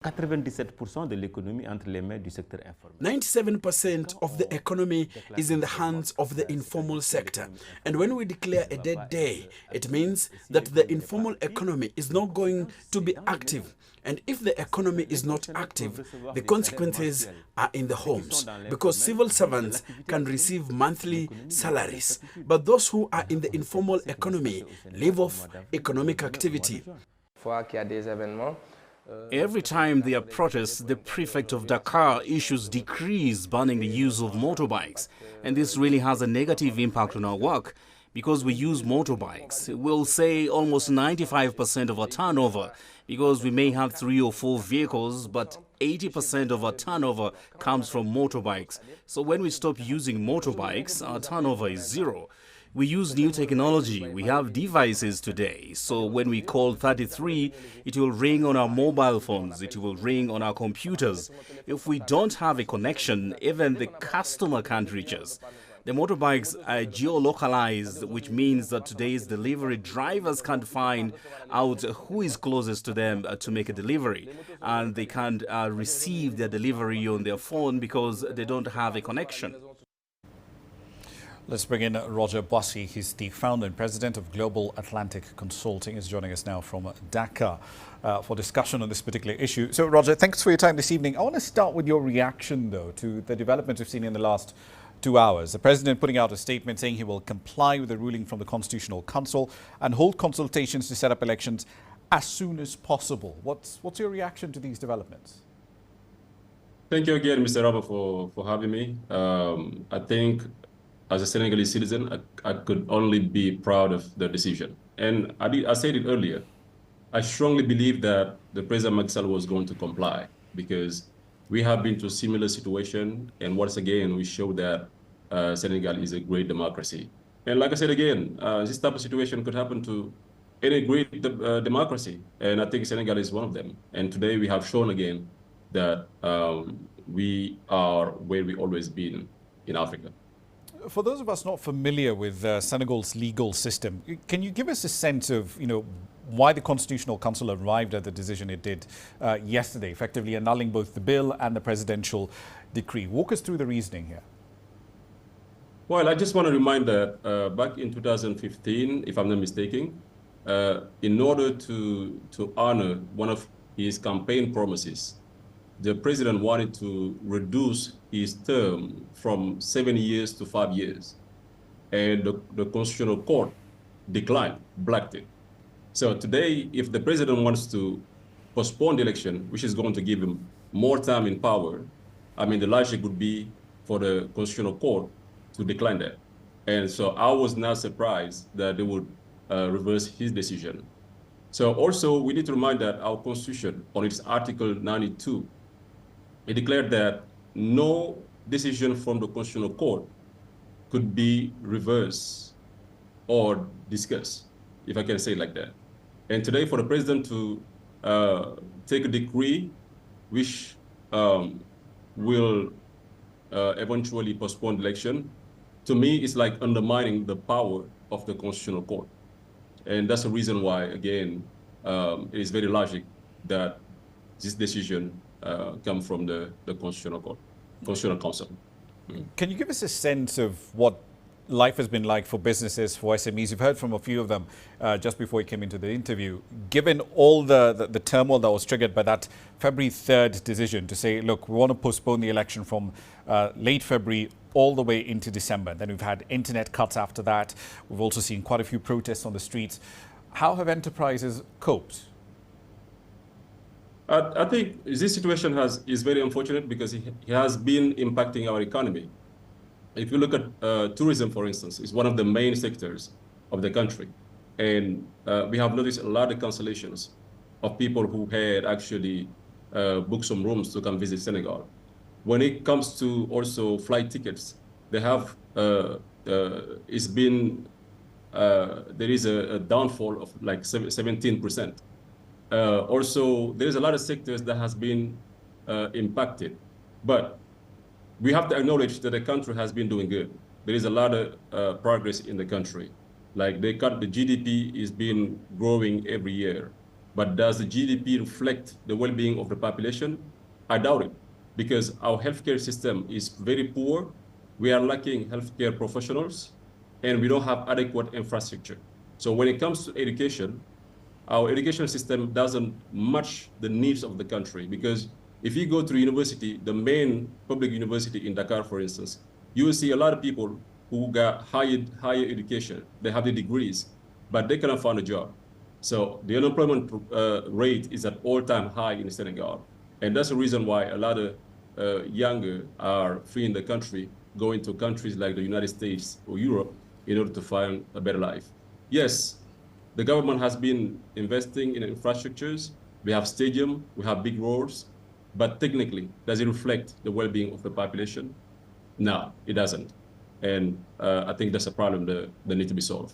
97% de l'économie entre les mains du secteur informel. 97% of the economy is in the hands of the informal sector. And when we declare a dead day, it means that the informal economy is not going to be active. And if the economy is not active, the consequences are in the homes, because civil servants can receive monthly salaries. But those who are in the informal economy live off economic activity. Every time there are protests, the prefect of Dakar issues decrees banning the use of motorbikes. And this really has a negative impact on our work because we use motorbikes. We'll say almost 95% of our turnover, because we may have 3 or 4 vehicles, but 80% of our turnover comes from motorbikes. So when we stop using motorbikes, our turnover is zero. We use new technology. We have devices today. So when we call 33, it will ring on our mobile phones. It will ring on our computers. If we don't have a connection, even the customer can't reach us. The motorbikes are geolocalized, which means that today's delivery drivers can't find out who is closest to them to make a delivery. And they can't receive their delivery on their phone because they don't have a connection. Let's bring in Roger Bossy. He's the founder and president of Global Atlantic Consulting. He's joining us now from Dakar for discussion on this particular issue. So, Roger, thanks for your time this evening. I want to start with your reaction, though, to the developments we've seen in the last 2 hours. The president putting out a statement saying he will comply with the ruling from the Constitutional Council and hold consultations to set up elections as soon as possible. What's your reaction to these developments? Thank you again, Mr. Robert, for having me. I think as a Senegalese citizen, I could only be proud of the decision. And I said it earlier, I strongly believe that the President Macky Sall was going to comply, because we have been to a similar situation. And once again, we show that Senegal is a great democracy. And like I said again, this type of situation could happen to any great democracy. And I think Senegal is one of them. And today we have shown again that we are where we always been in Africa. For those of us not familiar with Senegal's legal system, can you give us a sense of, why the Constitutional Council arrived at the decision it did yesterday, effectively annulling both the bill and the presidential decree? Walk us through the reasoning here. Well, I just want to remind that back in 2015, if I'm not mistaken, in order to honor one of his campaign promises, the president wanted to reduce his term from 7 years to 5 years. And the Constitutional Court declined, blocked it. So today, if the president wants to postpone the election, which is going to give him more time in power, I mean, the logic would be for the Constitutional Court to decline that. And so I was not surprised that they would reverse his decision. So also, we need to remind that our Constitution, on its Article 92, it declared that no decision from the Constitutional Court could be reversed or discussed, if I can say it like that. And today, for the president to take a decree which will eventually postpone the election, to me, it's like undermining the power of the Constitutional Court. And that's the reason why, again, it is very logical that this decision come from the Constitutional Court, Constitutional Council. Can you give us a sense of what life has been like for businesses, for SMEs? You've heard from a few of them just before you came into the interview. Given all the turmoil that was triggered by that February 3rd decision to say, look, we want to postpone the election from late February all the way into December. Then we've had internet cuts after that. We've also seen quite a few protests on the streets. How have enterprises coped? I think this situation is very unfortunate because it has been impacting our economy. If you look at tourism, for instance, it's one of the main sectors of the country. And we have noticed a lot of cancellations of people who had actually booked some rooms to come visit Senegal. When it comes to also flight tickets, they have, it's been, there is a downfall of like 17%. Also, there is a lot of sectors that has been impacted, but we have to acknowledge that the country has been doing good. There is a lot of progress in the country. Like the GDP is been growing every year, But does the GDP reflect the well-being of the population? I doubt it, because our healthcare system is very poor. We are lacking healthcare professionals, and we don't have adequate infrastructure. So when it comes to education, our education system doesn't match the needs of the country, because if you go to university, the main public university in Dakar, for instance, you will see a lot of people who got higher education. They have the degrees, but they cannot find a job. So the unemployment rate is at all-time high in Senegal. And that's the reason why a lot of younger are fleeing the country, going to countries like the United States or Europe in order to find a better life. Yes, the government has been investing in infrastructures. We have stadium, we have big roads, but technically, does it reflect the well-being of the population? No, it doesn't. And I think that's a problem that needs to be solved.